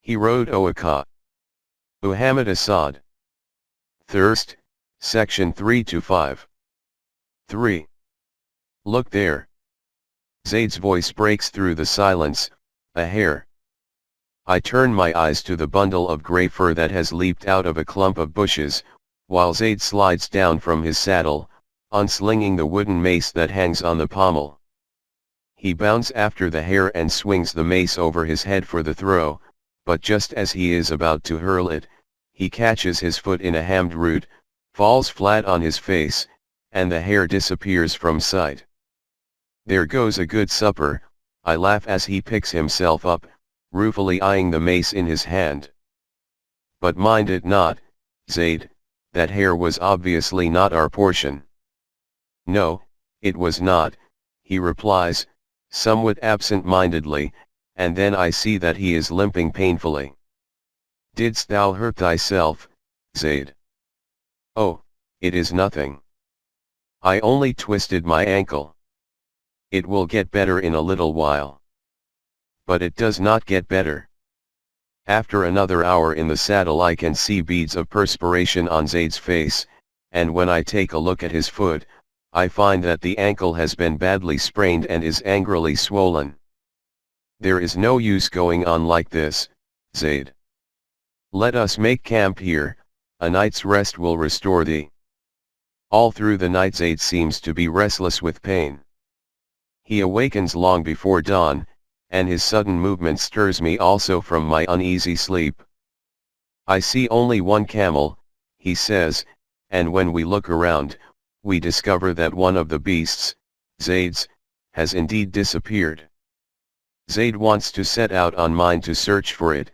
He wrote MAKKAH. Muhammad Asad. Thirst, Section 3-5. 3. Look there. Zaid's voice breaks through the silence, a hare. I turn my eyes to the bundle of grey fur that has leaped out of a clump of bushes, while Zaid slides down from his saddle, unslinging the wooden mace that hangs on the pommel. He bounds after the hare and swings the mace over his head for the throw, but just as he is about to hurl it, he catches his foot in a hammed root, falls flat on his face, and the hare disappears from sight. There goes a good supper, I laugh as he picks himself up, ruefully eyeing the mace in his hand. But mind it not, Zaid, that hare was obviously not our portion. No, it was not, he replies, somewhat absent-mindedly, and then I see that he is limping painfully. Didst thou hurt thyself, Zaid? Oh, it is nothing. I only twisted my ankle. It will get better in a little while. But it does not get better. After another hour in the saddle I can see beads of perspiration on Zaid's face, and when I take a look at his foot, I find that the ankle has been badly sprained and is angrily swollen. There is no use going on like this, Zaid. Let us make camp here, a night's rest will restore thee. All through the night Zaid seems to be restless with pain. He awakens long before dawn, and his sudden movement stirs me also from my uneasy sleep. I see only one camel, he says, and when we look around, we discover that one of the beasts, Zaid's, has indeed disappeared. Zaid wants to set out on mine to search for it,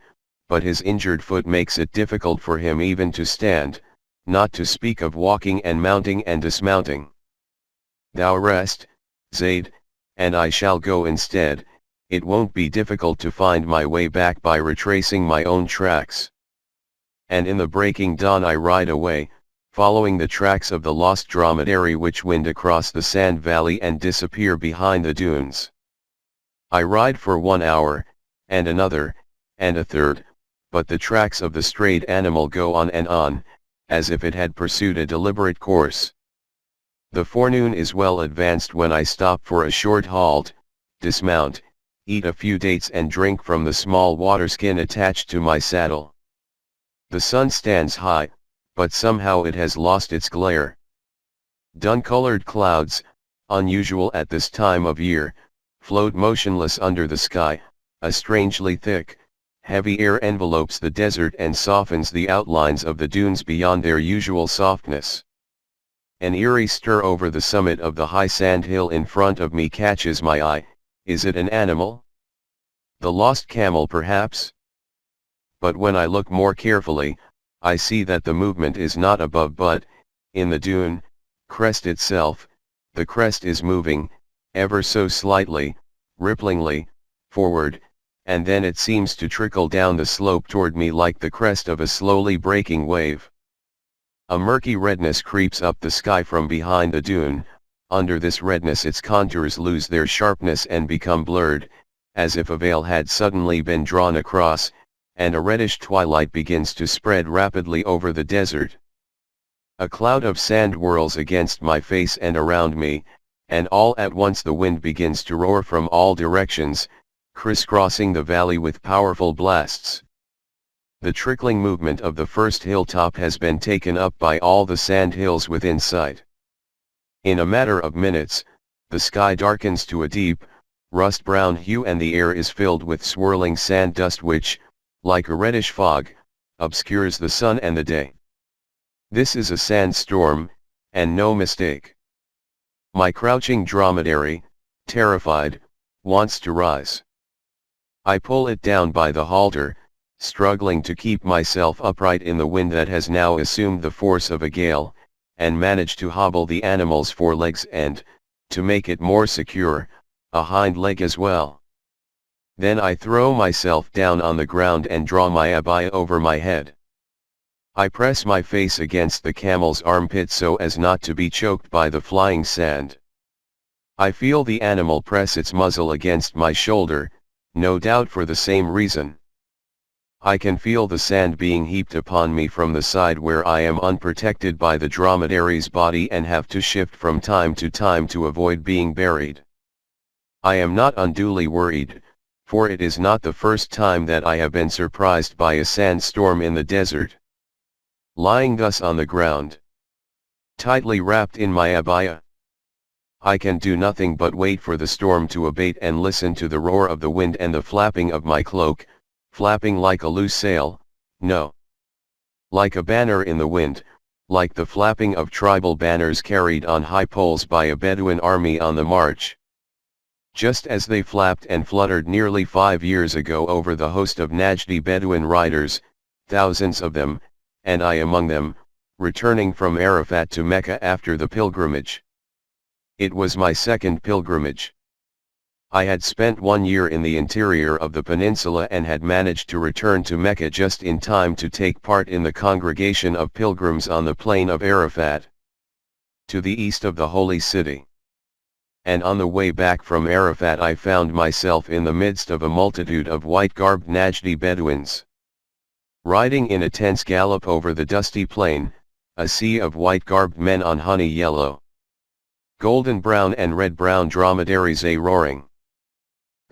but his injured foot makes it difficult for him even to stand, not to speak of walking and mounting and dismounting. Thou rest, Zaid, and I shall go instead. It won't be difficult to find my way back by retracing my own tracks. And in the breaking dawn I ride away, following the tracks of the lost dromedary which wind across the sand valley and disappear behind the dunes. I ride for 1 hour, and another, and a third, but the tracks of the strayed animal go on, as if it had pursued a deliberate course. The forenoon is well advanced when I stop for a short halt, dismount, eat a few dates and drink from the small water skin attached to my saddle. The sun stands high, but somehow it has lost its glare. Dun-colored clouds, unusual at this time of year, float motionless under the sky. A strangely thick, heavy air envelopes the desert and softens the outlines of the dunes beyond their usual softness. An eerie stir over the summit of the high sand hill in front of me catches my eye. Is it an animal? The lost camel perhaps? But when I look more carefully, I see that the movement is not above but, in the dune, crest itself, the crest is moving, ever so slightly, ripplingly, forward, and then it seems to trickle down the slope toward me like the crest of a slowly breaking wave. A murky redness creeps up the sky from behind the dune. Under this redness its contours lose their sharpness and become blurred, as if a veil had suddenly been drawn across, and a reddish twilight begins to spread rapidly over the desert. A cloud of sand whirls against my face and around me, and all at once the wind begins to roar from all directions, crisscrossing the valley with powerful blasts. The trickling movement of the first hilltop has been taken up by all the sand hills within sight. In a matter of minutes, the sky darkens to a deep, rust-brown hue and the air is filled with swirling sand dust which, like a reddish fog, obscures the sun and the day. This is a sandstorm, and no mistake. My crouching dromedary, terrified, wants to rise. I pull it down by the halter, struggling to keep myself upright in the wind that has now assumed the force of a gale, and manage to hobble the animal's forelegs and, to make it more secure, a hind leg as well. Then I throw myself down on the ground and draw my abaya over my head. I press my face against the camel's armpit so as not to be choked by the flying sand. I feel the animal press its muzzle against my shoulder, no doubt for the same reason. I can feel the sand being heaped upon me from the side where I am unprotected by the dromedary's body and have to shift from time to avoid being buried. I am not unduly worried, for it is not the first time that I have been surprised by a sandstorm in the desert. Lying thus on the ground, tightly wrapped in my abaya, I can do nothing but wait for the storm to abate and listen to the roar of the wind and the flapping of my cloak, flapping like a loose sail, no. Like a banner in the wind, like the flapping of tribal banners carried on high poles by a Bedouin army on the march. Just as they flapped and fluttered nearly 5 years ago over the host of Najdi Bedouin riders, thousands of them, and I among them, returning from Arafat to Mecca after the pilgrimage. It was my second pilgrimage. I had spent 1 year in the interior of the peninsula and had managed to return to Mecca just in time to take part in the congregation of pilgrims on the plain of Arafat, to the east of the holy city. And on the way back from Arafat I found myself in the midst of a multitude of white-garbed Najdi Bedouins, riding in a tense gallop over the dusty plain, a sea of white-garbed men on honey yellow, golden brown and red-brown dromedaries, a roaring,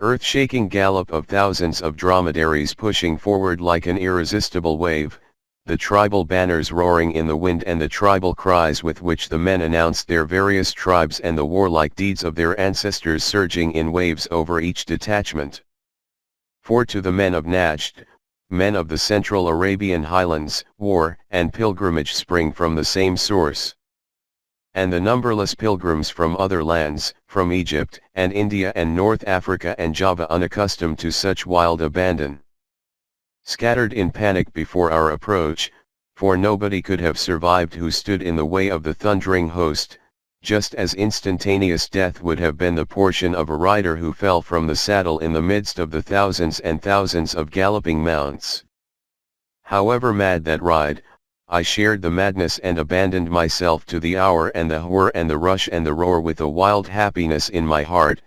earth-shaking gallop of thousands of dromedaries pushing forward like an irresistible wave, the tribal banners roaring in the wind and the tribal cries with which the men announced their various tribes and the warlike deeds of their ancestors surging in waves over each detachment. For to the men of Najd, men of the Central Arabian highlands, war and pilgrimage spring from the same source. And the numberless pilgrims from other lands, from Egypt and India and North Africa and Java, unaccustomed to such wild abandon, scattered in panic before our approach, for nobody could have survived who stood in the way of the thundering host, just as instantaneous death would have been the portion of a rider who fell from the saddle in the midst of the thousands and thousands of galloping mounts. However mad that ride, I shared the madness and abandoned myself to the hour and the whir and the rush and the roar with a wild happiness in my heart,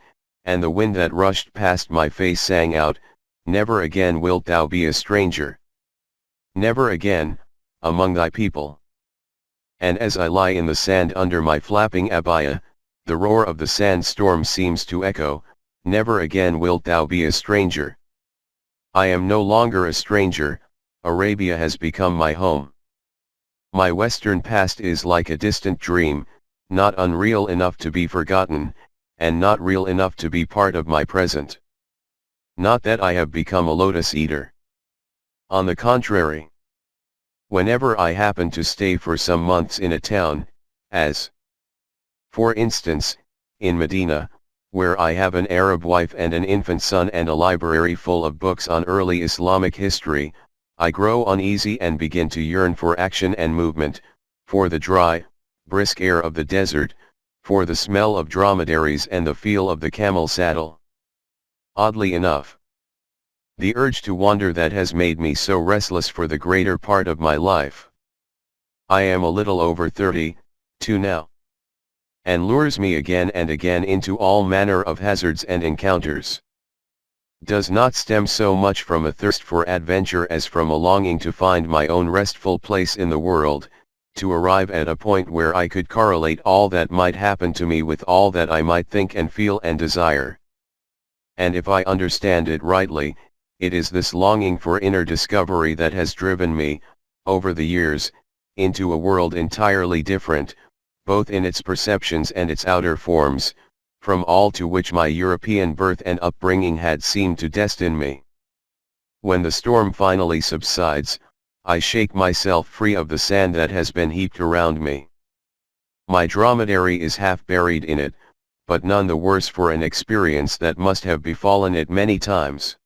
and the wind that rushed past my face sang out, "Never again wilt thou be a stranger. Never again, among thy people." And as I lie in the sand under my flapping abaya, the roar of the sandstorm seems to echo, "Never again wilt thou be a stranger." I am no longer a stranger, Arabia has become my home. My western past is like a distant dream, not unreal enough to be forgotten, and not real enough to be part of my present. Not that I have become a lotus eater. On the contrary. Whenever I happen to stay for some months in a town, as, for instance, in Medina, where I have an Arab wife and an infant son and a library full of books on early Islamic history, I grow uneasy and begin to yearn for action and movement, for the dry, brisk air of the desert, for the smell of dromedaries and the feel of the camel saddle. Oddly enough, the urge to wander that has made me so restless for the greater part of my life, I am a little over 32 now, and lures me again and again into all manner of hazards and encounters, does not stem so much from a thirst for adventure as from a longing to find my own restful place in the world, to arrive at a point where I could correlate all that might happen to me with all that I might think and feel and desire. And if I understand it rightly, it is this longing for inner discovery that has driven me, over the years, into a world entirely different, both in its perceptions and its outer forms, from all to which my European birth and upbringing had seemed to destine me. When the storm finally subsides, I shake myself free of the sand that has been heaped around me. My dromedary is half buried in it, but none the worse for an experience that must have befallen it many times.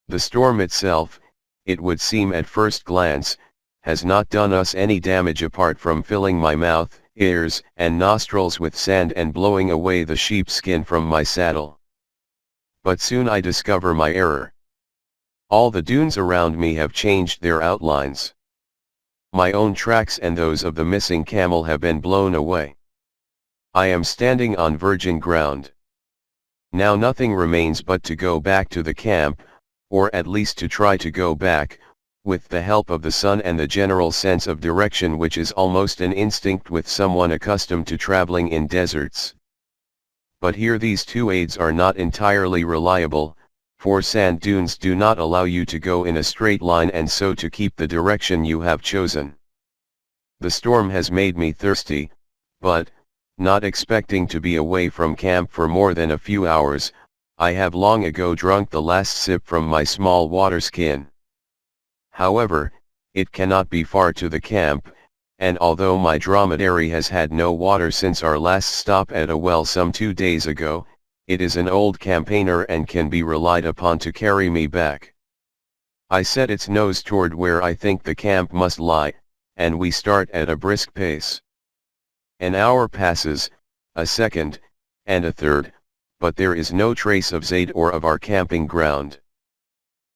The storm itself, it would seem at first glance, has not done us any damage apart from filling my mouth, ears, and nostrils with sand and blowing away the sheepskin from my saddle. But soon I discover my error. All the dunes around me have changed their outlines. My own tracks and those of the missing camel have been blown away. I am standing on virgin ground. Now nothing remains but to go back to the camp, or at least to try to go back, with the help of the sun and the general sense of direction which is almost an instinct with someone accustomed to traveling in deserts. But here these two aids are not entirely reliable, for sand dunes do not allow you to go in a straight line and so to keep the direction you have chosen. The storm has made me thirsty, but, not expecting to be away from camp for more than a few hours, I have long ago drunk the last sip from my small water skin. However, it cannot be far to the camp, and although my dromedary has had no water since our last stop at a well some 2 days ago, it is an old campaigner and can be relied upon to carry me back. I set its nose toward where I think the camp must lie, and we start at a brisk pace. An hour passes, a second, and a third, but there is no trace of Zaid or of our camping ground.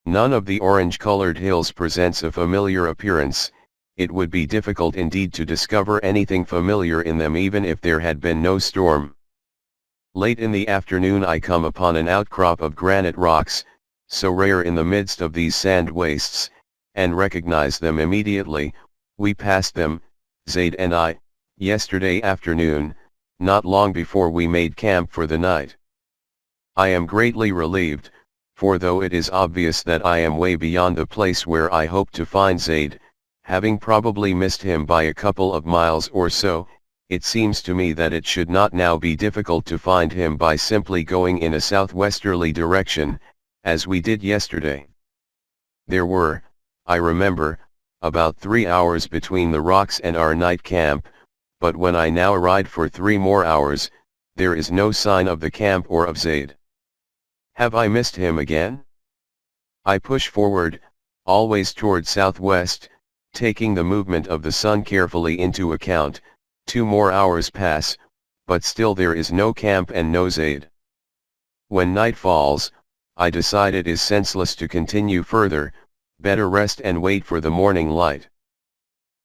None of the orange-colored hills presents a familiar appearance. It would be difficult indeed to discover anything familiar in them even if there had been no storm. Late in the afternoon I come upon an outcrop of granite rocks, so rare in the midst of these sand wastes, and recognize them immediately. We passed them, Zaid and I, yesterday afternoon, not long before we made camp for the night. I am greatly relieved, for though it is obvious that I am way beyond the place where I hope to find Zaid, having probably missed him by a couple of miles or so, it seems to me that it should not now be difficult to find him by simply going in a southwesterly direction, as we did yesterday. There were, I remember, about 3 hours between the rocks and our night camp, but when I now ride for 3 more hours, there is no sign of the camp or of Zaid. Have I missed him again? I push forward, always toward southwest, taking the movement of the sun carefully into account. 2 more hours pass, but still there is no camp and no Zaid. When night falls, I decide it is senseless to continue further, better rest and wait for the morning light.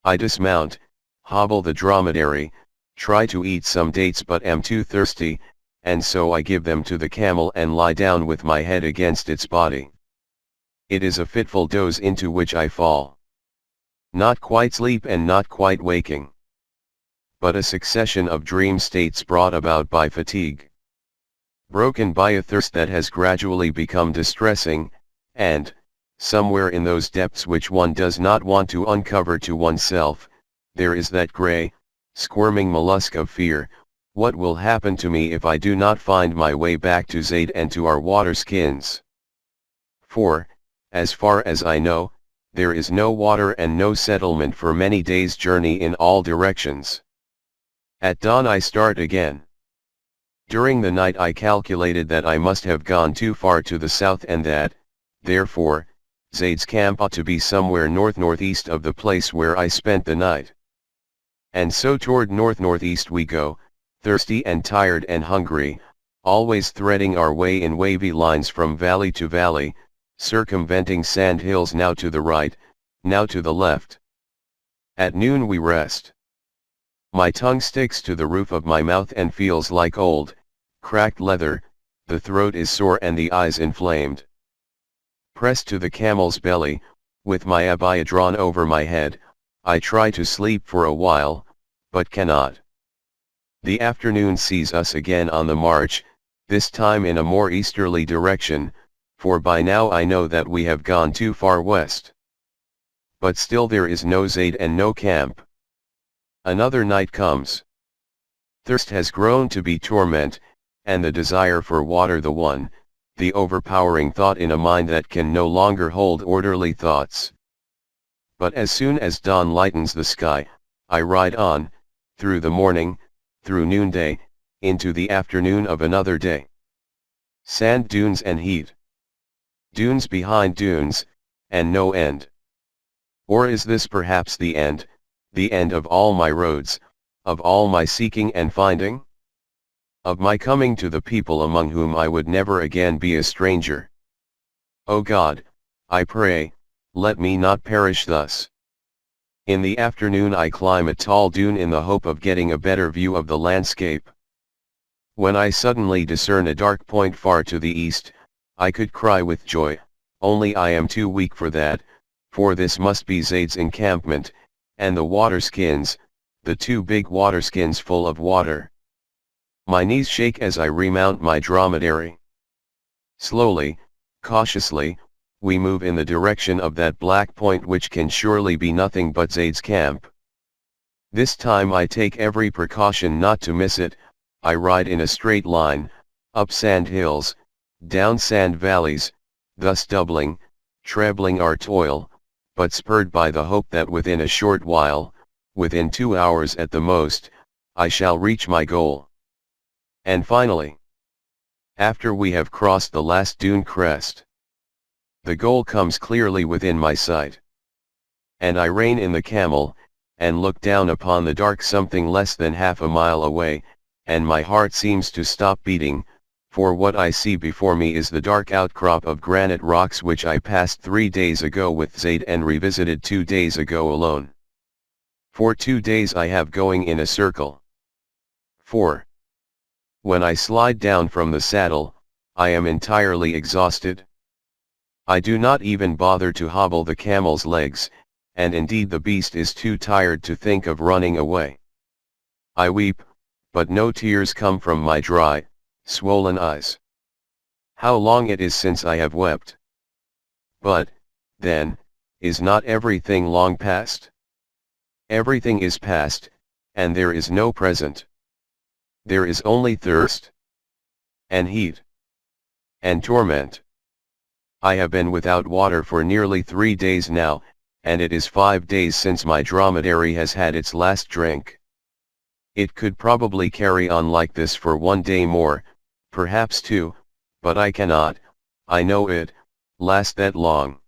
I dismount, hobble the dromedary, try to eat some dates but am too thirsty, and so I give them to the camel and lie down with my head against its body. It is a fitful doze into which I fall. Not quite sleep and not quite waking, but a succession of dream states brought about by fatigue, broken by a thirst that has gradually become distressing, and, somewhere in those depths which one does not want to uncover to oneself, there is that grey, squirming mollusk of fear. What will happen to me if I do not find my way back to Zaid and to our water skins? For, as far as I know, there is no water and no settlement for many days' journey in all directions. At dawn I start again. During the night I calculated that I must have gone too far to the south and that, therefore, Zaid's camp ought to be somewhere north-northeast of the place where I spent the night. And so toward north-northeast we go, thirsty and tired and hungry, always threading our way in wavy lines from valley to valley, circumventing sand hills now to the right, now to the left. At noon we rest. My tongue sticks to the roof of my mouth and feels like old, cracked leather, the throat is sore and the eyes inflamed. Pressed to the camel's belly, with my abaya drawn over my head, I try to sleep for a while, but cannot. The afternoon sees us again on the march, this time in a more easterly direction, for by now I know that we have gone too far west. But still there is no Zaid and no camp. Another night comes. Thirst has grown to be torment, and the desire for water the overpowering thought in a mind that can no longer hold orderly thoughts. But as soon as dawn lightens the sky, I ride on, through the morning, through noonday, into the afternoon of another day. Sand dunes and heat. Dunes behind dunes, and no end. Or is this perhaps the end of all my roads, of all my seeking and finding? Of my coming to the people among whom I would never again be a stranger? O God, I pray, let me not perish thus. In the afternoon I climb a tall dune in the hope of getting a better view of the landscape. When I suddenly discern a dark point far to the east, I could cry with joy, only I am too weak for that, for this must be Zaid's encampment, and the waterskins, the two big waterskins full of water. My knees shake as I remount my dromedary. Slowly, cautiously, we move in the direction of that black point which can surely be nothing but Zaid's camp. This time I take every precaution not to miss it. I ride in a straight line, up sand hills, down sand valleys, thus doubling, trebling our toil, but spurred by the hope that within a short while, within 2 hours at the most, I shall reach my goal. And finally, after we have crossed the last dune crest, the goal comes clearly within my sight. And I rein in the camel, and look down upon the dark something less than half a mile away, and my heart seems to stop beating, for what I see before me is the dark outcrop of granite rocks which I passed 3 days ago with Zaid and revisited 2 days ago alone. For 2 days I have going in a circle. 4. When I slide down from the saddle, I am entirely exhausted. I do not even bother to hobble the camel's legs, and indeed the beast is too tired to think of running away. I weep, but no tears come from my dry, swollen eyes. How long it is since I have wept. But, then, is not everything long past? Everything is past, and there is no present. There is only thirst, and heat, and torment. I have been without water for nearly 3 days now, and it is 5 days since my dromedary has had its last drink. It could probably carry on like this for 1 day more, perhaps 2, but I cannot, I know it, last that long.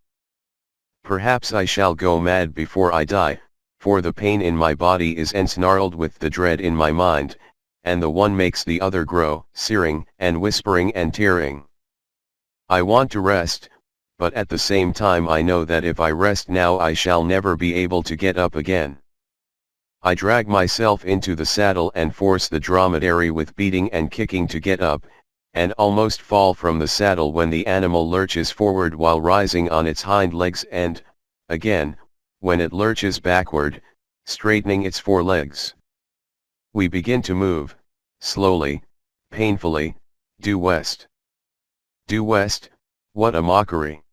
Perhaps I shall go mad before I die, for the pain in my body is ensnarled with the dread in my mind, and the one makes the other grow, searing, and whispering and tearing. I want to rest, but at the same time I know that if I rest now I shall never be able to get up again. I drag myself into the saddle and force the dromedary with beating and kicking to get up, and almost fall from the saddle when the animal lurches forward while rising on its hind legs and, again, when it lurches backward, straightening its forelegs. We begin to move, slowly, painfully, due west. Due west, what a mockery!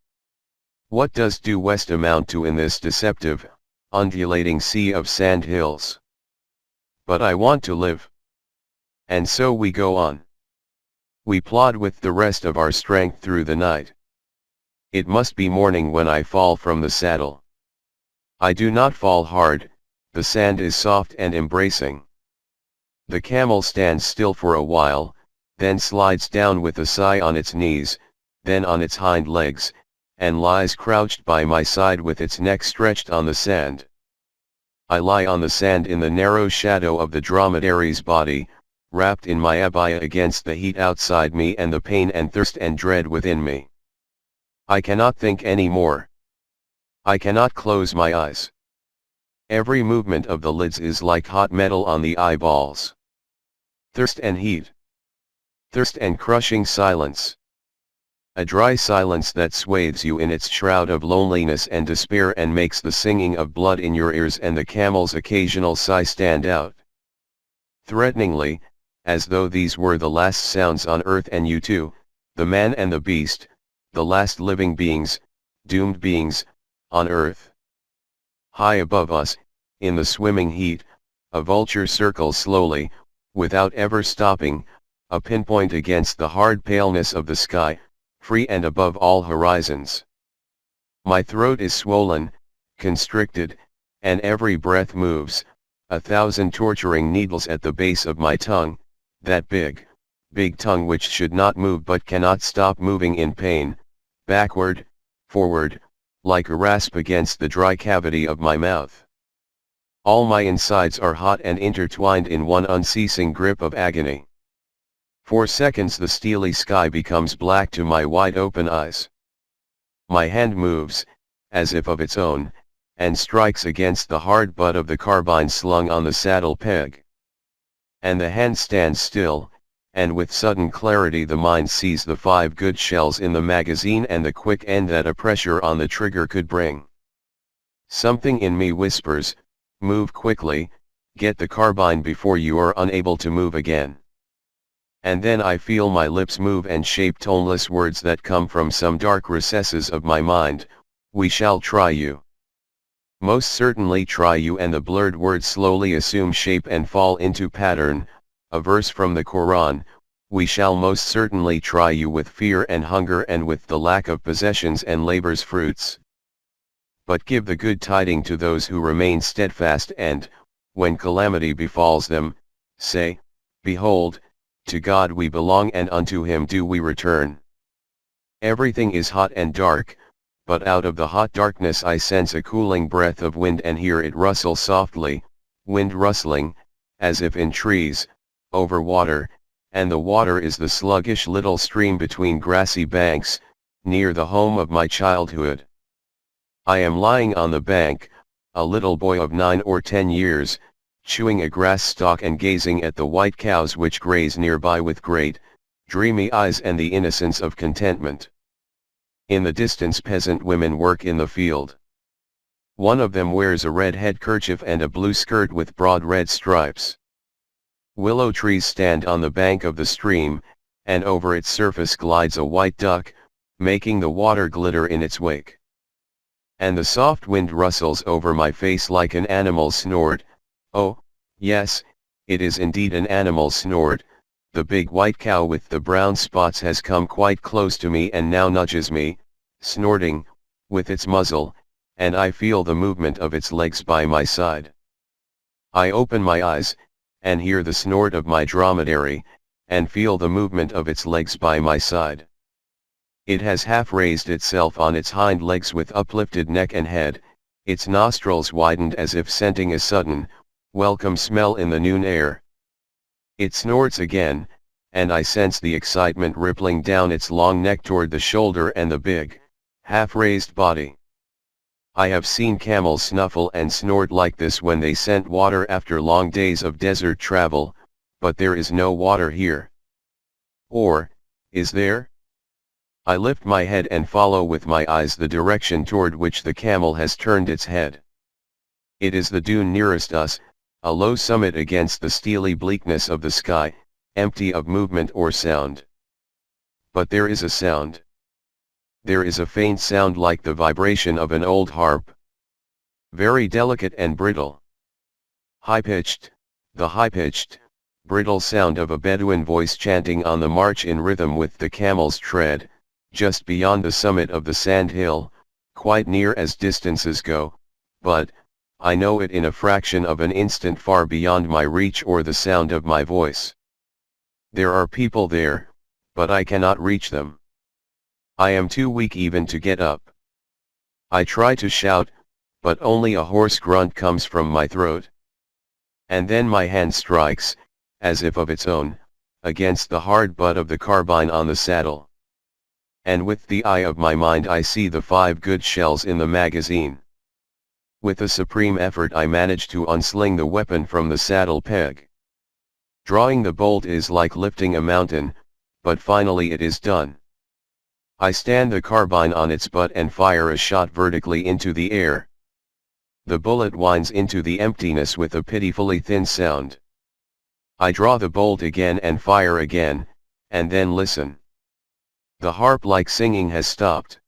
What does due west amount to in this deceptive, undulating sea of sand hills? But I want to live. And so we go on. We plod with the rest of our strength through the night. It must be morning when I fall from the saddle. I do not fall hard, the sand is soft and embracing. The camel stands still for a while, then slides down with a sigh on its knees, then on its hind legs, and lies crouched by my side with its neck stretched on the sand. I lie on the sand in the narrow shadow of the dromedary's body, wrapped in my abaya against the heat outside me and the pain and thirst and dread within me. I cannot think any more. I cannot close my eyes. Every movement of the lids is like hot metal on the eyeballs. Thirst and heat. Thirst and crushing silence. A dry silence that swathes you in its shroud of loneliness and despair and makes the singing of blood in your ears and the camel's occasional sigh stand out threateningly, as though these were the last sounds on earth and you too, the man and the beast, the last living beings, doomed beings, on earth. High above us, in the swimming heat, a vulture circles slowly, without ever stopping, a pinpoint against the hard paleness of the sky, free and above all horizons. My throat is swollen, constricted, and every breath moves, 1,000 torturing needles at the base of my tongue, that big tongue which should not move but cannot stop moving in pain, backward, forward, like a rasp against the dry cavity of my mouth. All my insides are hot and intertwined in one unceasing grip of agony. For seconds the steely sky becomes black to my wide-open eyes. My hand moves, as if of its own, and strikes against the hard butt of the carbine slung on the saddle peg. And the hand stands still, and with sudden clarity the mind sees the 5 good shells in the magazine and the quick end that a pressure on the trigger could bring. Something in me whispers, move quickly, get the carbine before you are unable to move again. And then I feel my lips move and shape toneless words that come from some dark recesses of my mind, we shall try you. Most certainly try you, and the blurred words slowly assume shape and fall into pattern, a verse from the Quran, we shall most certainly try you with fear and hunger and with the lack of possessions and labor's fruits. But give the good tiding to those who remain steadfast and, when calamity befalls them, say, behold, to God we belong and unto him do we return. Everything is hot and dark, but out of the hot darkness I sense a cooling breath of wind and hear it rustle softly, wind rustling, as if in trees, over water, and the water is the sluggish little stream between grassy banks, near the home of my childhood. I am lying on the bank, a little boy of 9 or 10 years, chewing a grass stalk and gazing at the white cows which graze nearby with great, dreamy eyes and the innocence of contentment. In the distance peasant women work in the field. One of them wears a red headkerchief and a blue skirt with broad red stripes. Willow trees stand on the bank of the stream, and over its surface glides a white duck, making the water glitter in its wake. And the soft wind rustles over my face like an animal's snort. Oh, yes, it is indeed an animal's snort. The big white cow with the brown spots has come quite close to me and now nudges me, snorting, with its muzzle, and I feel the movement of its legs by my side. I open my eyes, and hear the snort of my dromedary, and feel the movement of its legs by my side. It has half raised itself on its hind legs with uplifted neck and head, its nostrils widened as if scenting a sudden, welcome smell in the noon air. It snorts again, and I sense the excitement rippling down its long neck toward the shoulder and the big, half-raised body. I have seen camels snuffle and snort like this when they scent water after long days of desert travel, but there is no water here. Or, is there? I lift my head and follow with my eyes the direction toward which the camel has turned its head. It is the dune nearest us, a low summit against the steely bleakness of the sky, empty of movement or sound. But there is a sound. There is a faint sound like the vibration of an old harp. Very delicate and brittle. High-pitched, the high-pitched, brittle sound of a Bedouin voice chanting on the march in rhythm with the camel's tread, just beyond the summit of the sand hill, quite near as distances go, but, I know it in a fraction of an instant far beyond my reach or the sound of my voice. There are people there, but I cannot reach them. I am too weak even to get up. I try to shout, but only a hoarse grunt comes from my throat. And then my hand strikes, as if of its own, against the hard butt of the carbine on the saddle. And with the eye of my mind I see the 5 good shells in the magazine. With a supreme effort I manage to unsling the weapon from the saddle peg. Drawing the bolt is like lifting a mountain, but finally it is done. I stand the carbine on its butt and fire a shot vertically into the air. The bullet whines into the emptiness with a pitifully thin sound. I draw the bolt again and fire again, and then listen. The harp-like singing has stopped.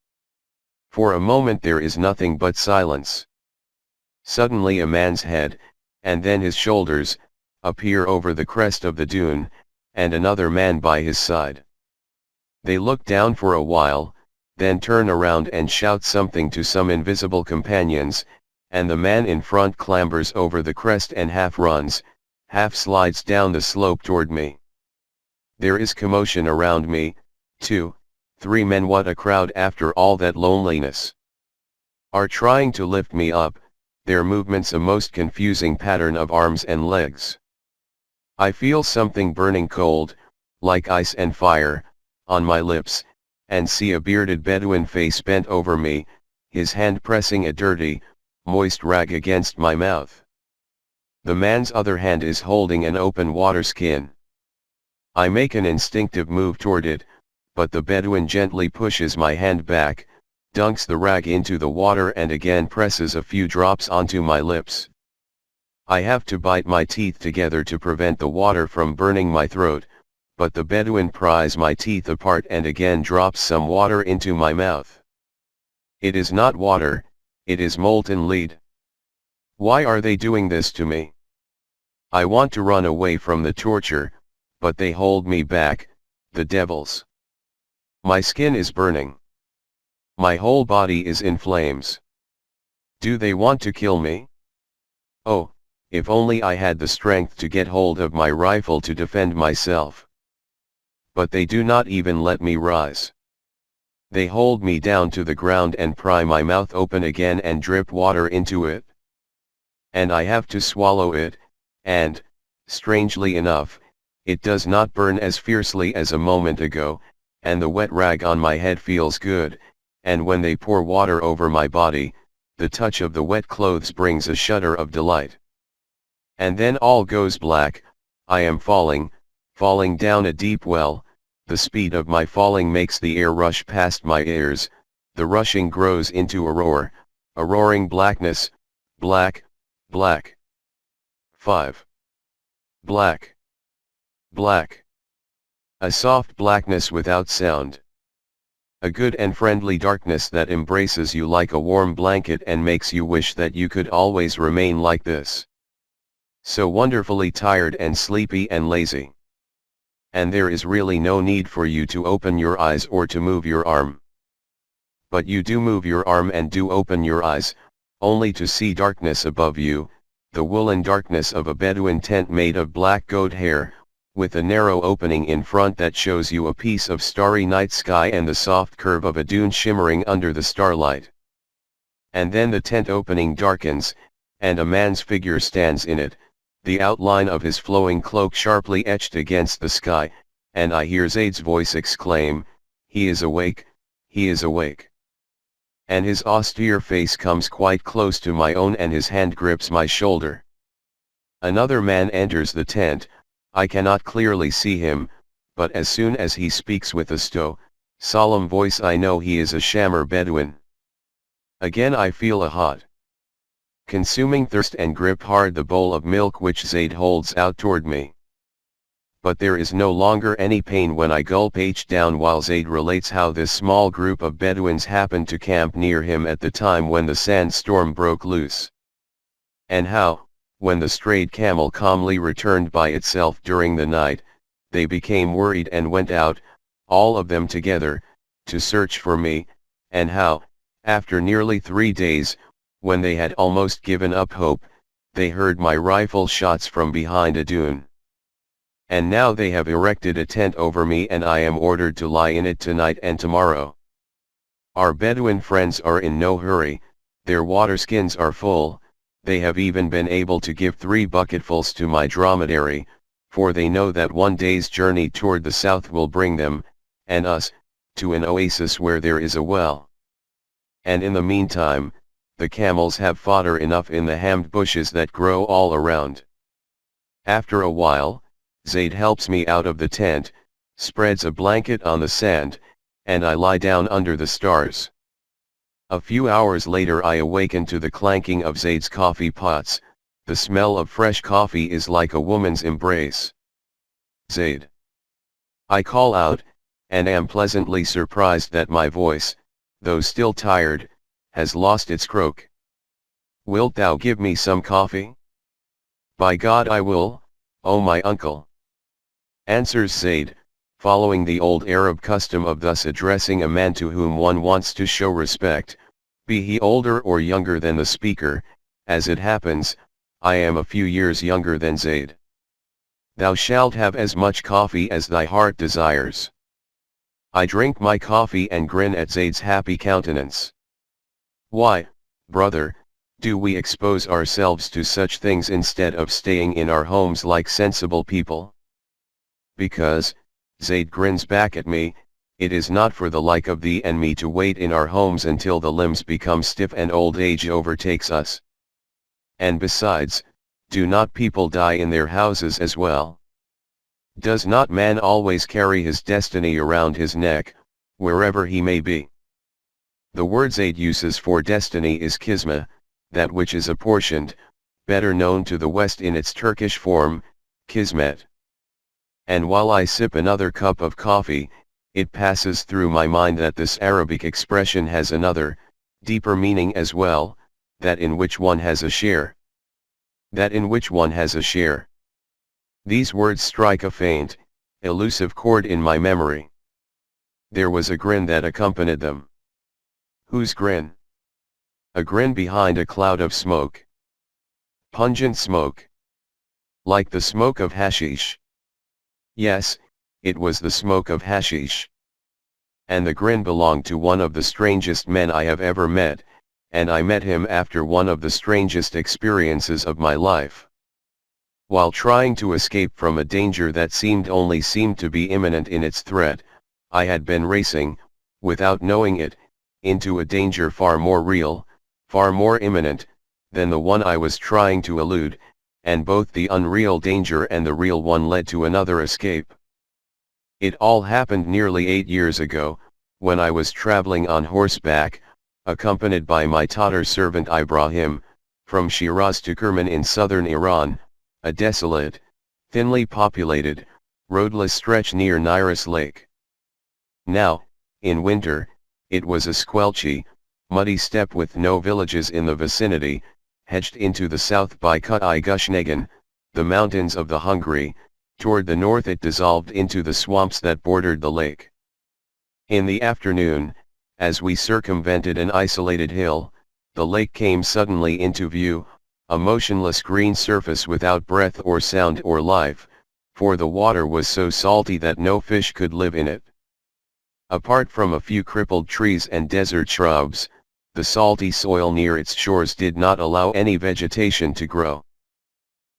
For a moment there is nothing but silence. Suddenly a man's head, and then his shoulders, appear over the crest of the dune, and another man by his side. They look down for a while, then turn around and shout something to some invisible companions, and the man in front clambers over the crest and half runs, half slides down the slope toward me. There is commotion around me, 2, 3 men, what a crowd after all that loneliness, are trying to lift me up, their movements a most confusing pattern of arms and legs. I feel something burning cold, like ice and fire, on my lips, and see a bearded Bedouin face bent over me, his hand pressing a dirty, moist rag against my mouth. The man's other hand is holding an open water skin. I make an instinctive move toward it, but the Bedouin gently pushes my hand back, dunks the rag into the water and again presses a few drops onto my lips. I have to bite my teeth together to prevent the water from burning my throat, but the Bedouin pries my teeth apart and again drops some water into my mouth. It is not water, it is molten lead. Why are they doing this to me? I want to run away from the torture, but they hold me back, the devils. My skin is burning. My whole body is in flames. Do they want to kill me? Oh, if only I had the strength to get hold of my rifle to defend myself. But they do not even let me rise. They hold me down to the ground and pry my mouth open again and drip water into it. And I have to swallow it, and, strangely enough, it does not burn as fiercely as a moment ago, and the wet rag on my head feels good, and when they pour water over my body, the touch of the wet clothes brings a shudder of delight. And then all goes black, I am falling down a deep well, the speed of my falling makes the air rush past my ears, the rushing grows into a roar, a roaring blackness, black, black. 5. Black. Black. A soft blackness without sound. A good and friendly darkness that embraces you like a warm blanket and makes you wish that you could always remain like this. So wonderfully tired and sleepy and lazy. And there is really no need for you to open your eyes or to move your arm. But you do move your arm and do open your eyes, only to see darkness above you, the woolen darkness of a Bedouin tent made of black goat hair, with a narrow opening in front that shows you a piece of starry night sky and the soft curve of a dune shimmering under the starlight. And then the tent opening darkens, and a man's figure stands in it, the outline of his flowing cloak sharply etched against the sky, and I hear Zaid's voice exclaim, "He is awake, he is awake." And his austere face comes quite close to my own and his hand grips my shoulder. Another man enters the tent, I cannot clearly see him, but as soon as he speaks with a solemn voice I know he is a Shamir Bedouin. Again I feel a hot, consuming thirst and grip hard the bowl of milk which Zaid holds out toward me. But there is no longer any pain when I gulp down while Zaid relates how this small group of Bedouins happened to camp near him at the time when the sandstorm broke loose. And how, when the strayed camel calmly returned by itself during the night, they became worried and went out, all of them together, to search for me, and how, after nearly 3 days, when they had almost given up hope, they heard my rifle shots from behind a dune. And now they have erected a tent over me and I am ordered to lie in it tonight and tomorrow. Our Bedouin friends are in no hurry, their water skins are full, they have even been able to give 3 bucketfuls to my dromedary, for they know that one day's journey toward the south will bring them, and us, to an oasis where there is a well. And in the meantime, the camels have fodder enough in the hammed bushes that grow all around. After a while, Zaid helps me out of the tent, spreads a blanket on the sand, and I lie down under the stars. A few hours later I awaken to the clanking of Zaid's coffee pots, the smell of fresh coffee is like a woman's embrace. Zaid. I call out, and am pleasantly surprised that my voice, though still tired, has lost its croak. Wilt thou give me some coffee? By God I will, O my uncle. Answers Zaid, following the old Arab custom of thus addressing a man to whom one wants to show respect, be he older or younger than the speaker. As it happens, I am a few years younger than Zaid. Thou shalt have as much coffee as thy heart desires. I drink my coffee and grin at Zaid's happy countenance. Why, brother, do we expose ourselves to such things instead of staying in our homes like sensible people? Because, Zaid grins back at me, it is not for the like of thee and me to wait in our homes until the limbs become stiff and old age overtakes us. And besides, do not people die in their houses as well? Does not man always carry his destiny around his neck, wherever he may be? The word Zayd uses for destiny is kisma, that which is apportioned, better known to the West in its Turkish form, kismet. And while I sip another cup of coffee, it passes through my mind that this Arabic expression has another, deeper meaning as well, that in which one has a share. That in which one has a share. These words strike a faint, elusive chord in my memory. There was a grin that accompanied them. Whose grin? A grin behind a cloud of smoke. Pungent smoke. Like the smoke of hashish. Yes, it was the smoke of hashish. And the grin belonged to one of the strangest men I have ever met, and I met him after one of the strangest experiences of my life. While trying to escape from a danger that seemed to be imminent in its threat, I had been racing, without knowing it, into a danger far more real, far more imminent, than the one I was trying to elude, and both the unreal danger and the real one led to another escape. It all happened nearly 8 years ago, when I was traveling on horseback, accompanied by my Tatar servant Ibrahim, from Shiraz to Kerman in southern Iran, a desolate, thinly populated, roadless stretch near Niris Lake. Now, in winter, it was a squelchy, muddy steppe with no villages in the vicinity, hedged into the south by Kut-i-Gushnagan, the mountains of the Hungary. Toward the north it dissolved into the swamps that bordered the lake. In the afternoon, as we circumvented an isolated hill, the lake came suddenly into view, a motionless green surface without breath or sound or life, for the water was so salty that no fish could live in it. Apart from a few crippled trees and desert shrubs, the salty soil near its shores did not allow any vegetation to grow.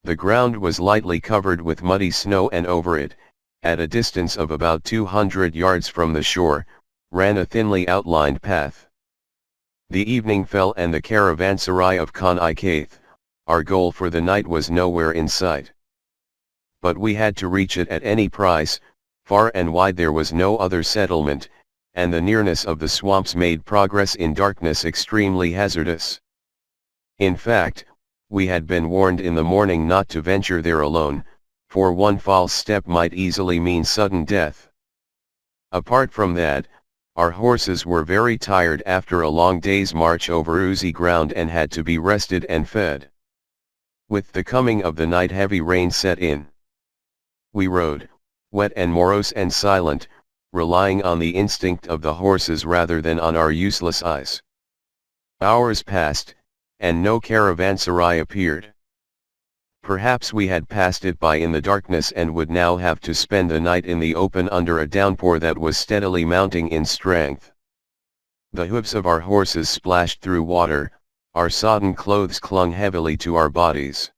The ground was lightly covered with muddy snow, and over it, at a distance of about 200 yards from the shore, ran a thinly outlined path. The evening fell and the caravanserai of Khan-i-Kaith, our goal for the night, was nowhere in sight. But we had to reach it at any price. Far and wide there was no other settlement, and the nearness of the swamps made progress in darkness extremely hazardous. In fact, we had been warned in the morning not to venture there alone, for one false step might easily mean sudden death. Apart from that, our horses were very tired after a long day's march over oozy ground and had to be rested and fed. With the coming of the night, heavy rain set in. We rode, wet and morose and silent, relying on the instinct of the horses rather than on our useless eyes. Hours passed, and no caravanserai appeared. Perhaps we had passed it by in the darkness and would now have to spend the night in the open under a downpour that was steadily mounting in strength. The hooves of our horses splashed through water, our sodden clothes clung heavily to our bodies.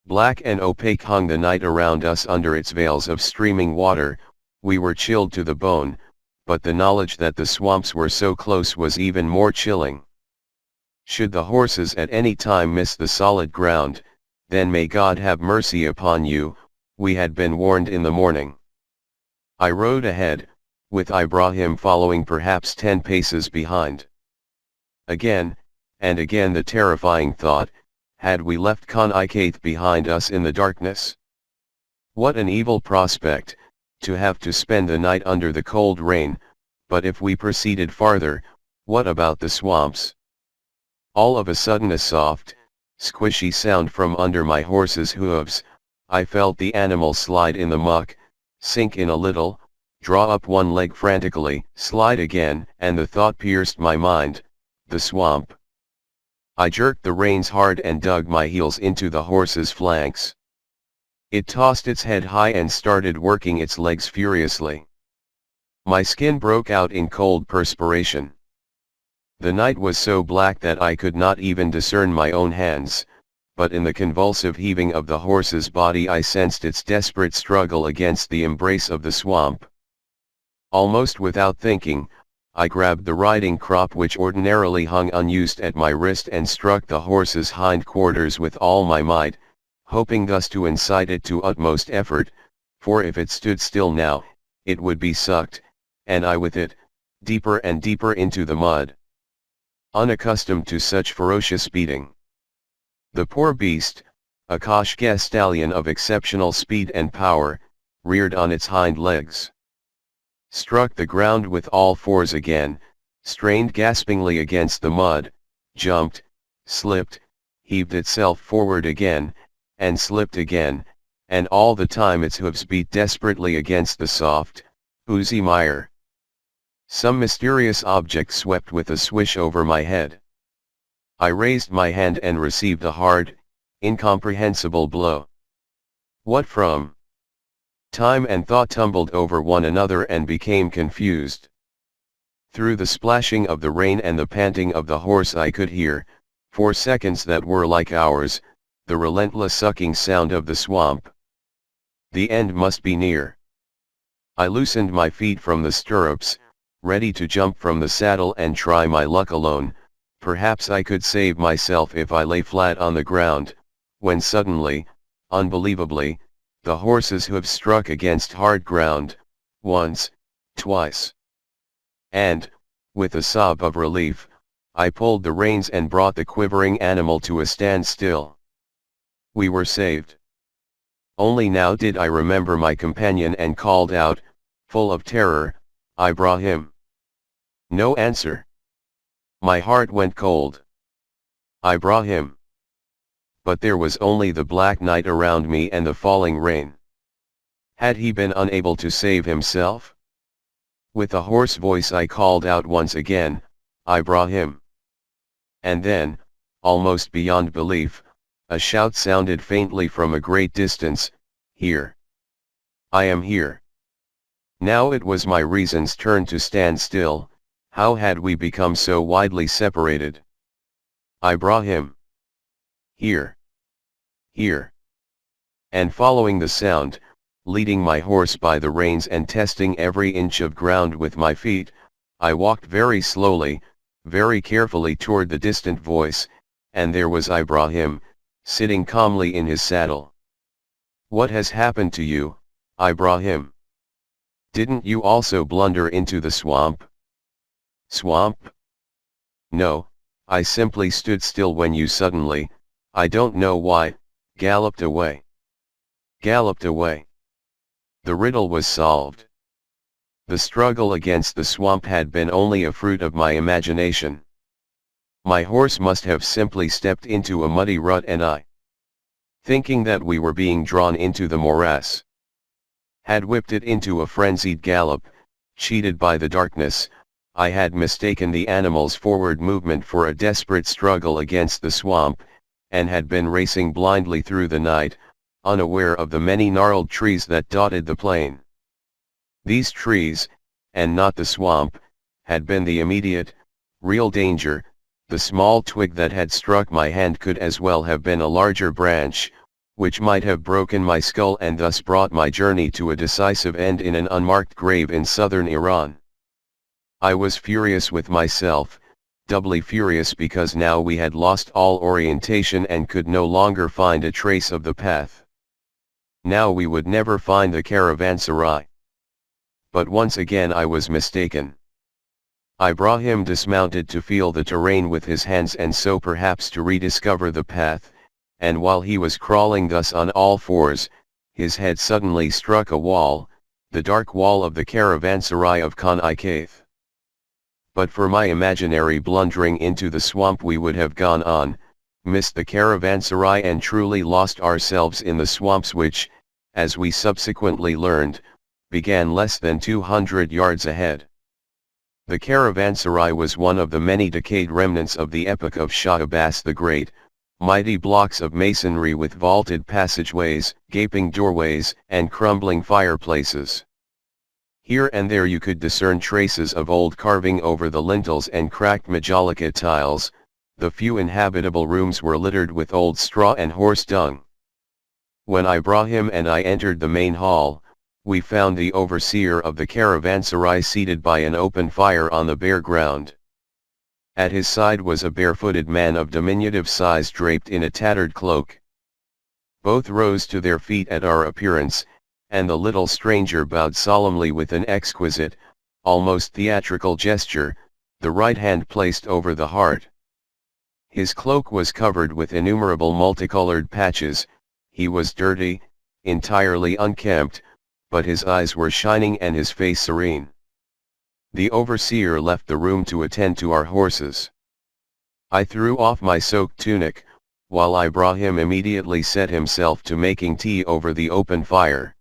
Black and opaque hung the night around us under its veils of streaming water. We were chilled to the bone, but the knowledge that the swamps were so close was even more chilling. Should the horses at any time miss the solid ground, then may God have mercy upon you, we had been warned in the morning. I rode ahead, with Ibrahim following perhaps 10 paces behind. Again, and again the terrifying thought, had we left Khan-i-Kaith behind us in the darkness? What an evil prospect, to have to spend the night under the cold rain, but if we proceeded farther, what about the swamps? All of a sudden a soft, squishy sound from under my horse's hooves. I felt the animal slide in the muck, sink in a little, draw up one leg frantically, slide again, and the thought pierced my mind, the swamp. I jerked the reins hard and dug my heels into the horse's flanks. It tossed its head high and started working its legs furiously. My skin broke out in cold perspiration. The night was so black that I could not even discern my own hands, but in the convulsive heaving of the horse's body I sensed its desperate struggle against the embrace of the swamp. Almost without thinking, I grabbed the riding crop which ordinarily hung unused at my wrist and struck the horse's hind quarters with all my might, hoping thus to incite it to utmost effort, for if it stood still now, it would be sucked, and I with it, deeper and deeper into the mud. Unaccustomed to such ferocious beating, the poor beast, a Kashgar stallion of exceptional speed and power, reared on its hind legs, struck the ground with all fours again, strained gaspingly against the mud, jumped, slipped, heaved itself forward again, and slipped again, and all the time its hooves beat desperately against the soft, oozy mire. Some mysterious object swept with a swish over my head. I raised my hand and received a hard, incomprehensible blow. What from? Time and thought tumbled over one another and became confused. Through the splashing of the rain and the panting of the horse I could hear, for seconds that were like hours, the relentless sucking sound of the swamp. The end must be near. I loosened my feet from the stirrups, ready to jump from the saddle and try my luck alone. Perhaps I could save myself if I lay flat on the ground, when suddenly, unbelievably, the horse's hooves struck against hard ground, once, twice. And, with a sob of relief, I pulled the reins and brought the quivering animal to a standstill. We were saved. Only now did I remember my companion and called out, full of terror, "Ibrahim!" No answer. My heart went cold. Ibrahim! But there was only the black night around me and the falling rain. Had he been unable to save himself? With a hoarse voice I called out once again, "Ibrahim!" And then, almost beyond belief, a shout sounded faintly from a great distance, "Here! I am here!" Now it was my reason's turn to stand still. How had we become so widely separated? Ibrahim! Here! Here! And following the sound, leading my horse by the reins and testing every inch of ground with my feet, I walked very slowly, very carefully toward the distant voice, and there was Ibrahim, sitting calmly in his saddle. "What has happened to you, Ibrahim? Didn't you also blunder into the swamp?" "Swamp? No, I simply stood still when you suddenly, I don't know why, galloped away." Galloped away. The riddle was solved. The struggle against the swamp had been only a fruit of my imagination. My horse must have simply stepped into a muddy rut and I, thinking that we were being drawn into the morass, had whipped it into a frenzied gallop. Cheated by the darkness, I had mistaken the animal's forward movement for a desperate struggle against the swamp, and had been racing blindly through the night, unaware of the many gnarled trees that dotted the plain. These trees, and not the swamp, had been the immediate, real danger. The small twig that had struck my hand could as well have been a larger branch, which might have broken my skull and thus brought my journey to a decisive end in an unmarked grave in southern Iran. I was furious with myself, doubly furious because now we had lost all orientation and could no longer find a trace of the path. Now we would never find the caravanserai. But once again I was mistaken. Ibrahim dismounted to feel the terrain with his hands and so perhaps to rediscover the path, and while he was crawling thus on all fours, his head suddenly struck a wall, the dark wall of the caravanserai of Khan-i-Kaith. But for my imaginary blundering into the swamp we would have gone on, missed the caravanserai and truly lost ourselves in the swamps which, as we subsequently learned, began less than 200 yards ahead. The caravanserai was one of the many decayed remnants of the epoch of Shah Abbas the Great, mighty blocks of masonry with vaulted passageways, gaping doorways, and crumbling fireplaces. Here and there you could discern traces of old carving over the lintels and cracked majolica tiles. The few inhabitable rooms were littered with old straw and horse dung. When Ibrahim and I entered the main hall, we found the overseer of the caravanserai seated by an open fire on the bare ground. At his side was a barefooted man of diminutive size draped in a tattered cloak. Both rose to their feet at our appearance, and the little stranger bowed solemnly with an exquisite, almost theatrical gesture, the right hand placed over the heart. His cloak was covered with innumerable multicolored patches, he was dirty, entirely unkempt, but his eyes were shining and his face serene. The overseer left the room to attend to our horses. I threw off my soaked tunic, while Ibrahim immediately set himself to making tea over the open fire.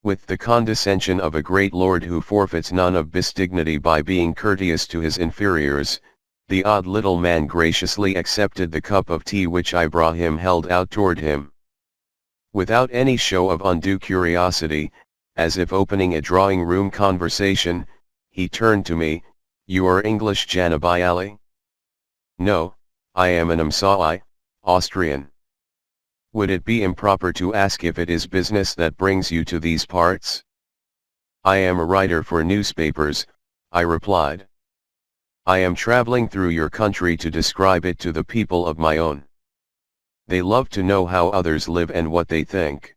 With the condescension of a great lord who forfeits none of his dignity by being courteous to his inferiors, the odd little man graciously accepted the cup of tea which Ibrahim held out toward him. Without any show of undue curiosity, as if opening a drawing-room conversation, he turned to me, "You are English, Janabi Ali?" "No, I am an Amsa'i, Austrian." "Would it be improper to ask if it is business that brings you to these parts?" "I am a writer for newspapers," I replied. "I am traveling through your country to describe it to the people of my own. They love to know how others live and what they think."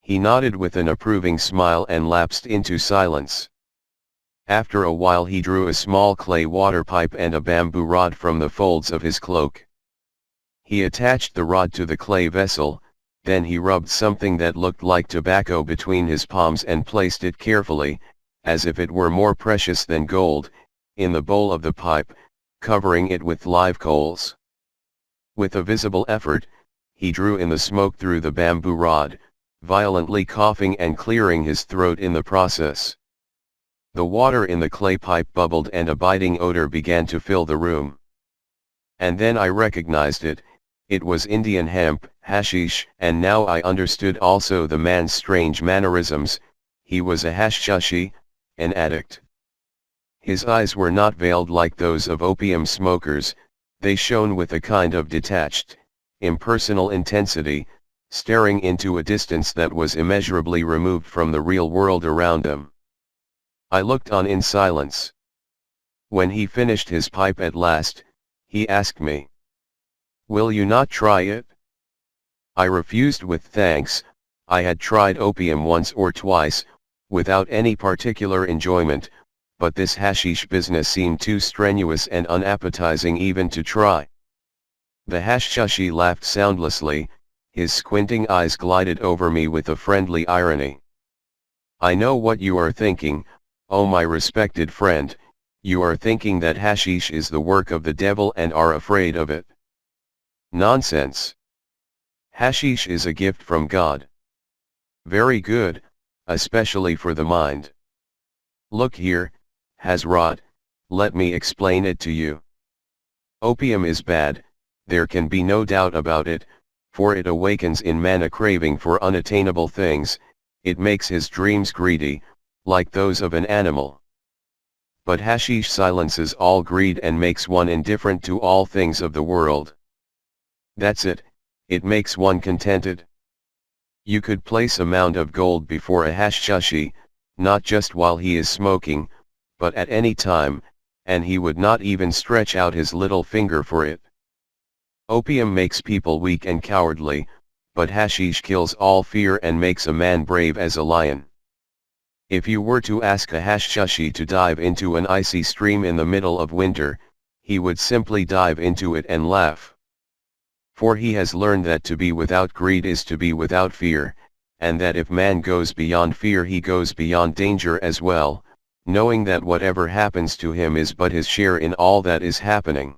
He nodded with an approving smile and lapsed into silence. After a while he drew a small clay water pipe and a bamboo rod from the folds of his cloak. He attached the rod to the clay vessel, then he rubbed something that looked like tobacco between his palms and placed it carefully, as if it were more precious than gold, in the bowl of the pipe, covering it with live coals. With a visible effort, he drew in the smoke through the bamboo rod, violently coughing and clearing his throat in the process. The water in the clay pipe bubbled and a biting odor began to fill the room. And then I recognized it. It was Indian hemp, hashish, and now I understood also the man's strange mannerisms. He was a hashishi, an addict. His eyes were not veiled like those of opium smokers, they shone with a kind of detached, impersonal intensity, staring into a distance that was immeasurably removed from the real world around him. I looked on in silence. When he finished his pipe at last, he asked me, "Will you not try it?" I refused with thanks. I had tried opium once or twice, without any particular enjoyment, but this hashish business seemed too strenuous and unappetizing even to try. The hashishi laughed soundlessly, his squinting eyes glided over me with a friendly irony. "I know what you are thinking, oh my respected friend, you are thinking that hashish is the work of the devil and are afraid of it. Nonsense. Hashish is a gift from God. Very good, especially for the mind. Look here, Hazrat, let me explain it to you. Opium is bad, there can be no doubt about it, for it awakens in man a craving for unattainable things, it makes his dreams greedy, like those of an animal. But hashish silences all greed and makes one indifferent to all things of the world. That's it, it makes one contented. You could place a mound of gold before a hashishi, not just while he is smoking, but at any time, and he would not even stretch out his little finger for it. Opium makes people weak and cowardly, but hashish kills all fear and makes a man brave as a lion. If you were to ask a hashishi to dive into an icy stream in the middle of winter, he would simply dive into it and laugh. For he has learned that to be without greed is to be without fear, and that if man goes beyond fear he goes beyond danger as well, knowing that whatever happens to him is but his share in all that is happening.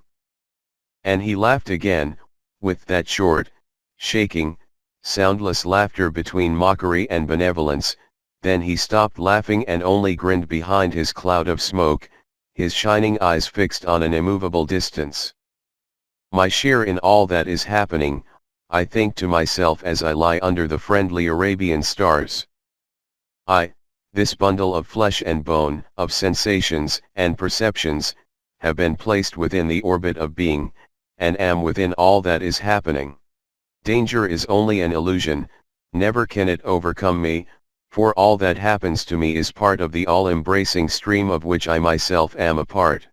And he laughed again, with that short, shaking, soundless laughter between mockery and benevolence. Then he stopped laughing and only grinned behind his cloud of smoke, his shining eyes fixed on an immovable distance. My share in all that is happening, I think to myself as I lie under the friendly Arabian stars. This bundle of flesh and bone, of sensations and perceptions, have been placed within the orbit of being, and am within all that is happening. Danger is only an illusion, never can it overcome me, for all that happens to me is part of the all-embracing stream of which I myself am a part.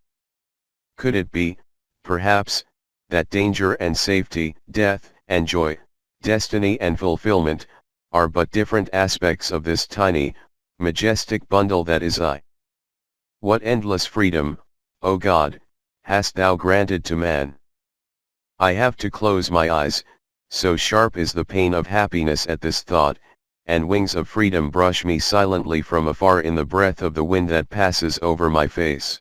Could it be, perhaps, that danger and safety, death and joy, destiny and fulfillment, are but different aspects of this tiny, majestic bundle that is I. What endless freedom, O God, hast thou granted to man? I have to close my eyes, so sharp is the pain of happiness at this thought, and wings of freedom brush me silently from afar in the breath of the wind that passes over my face.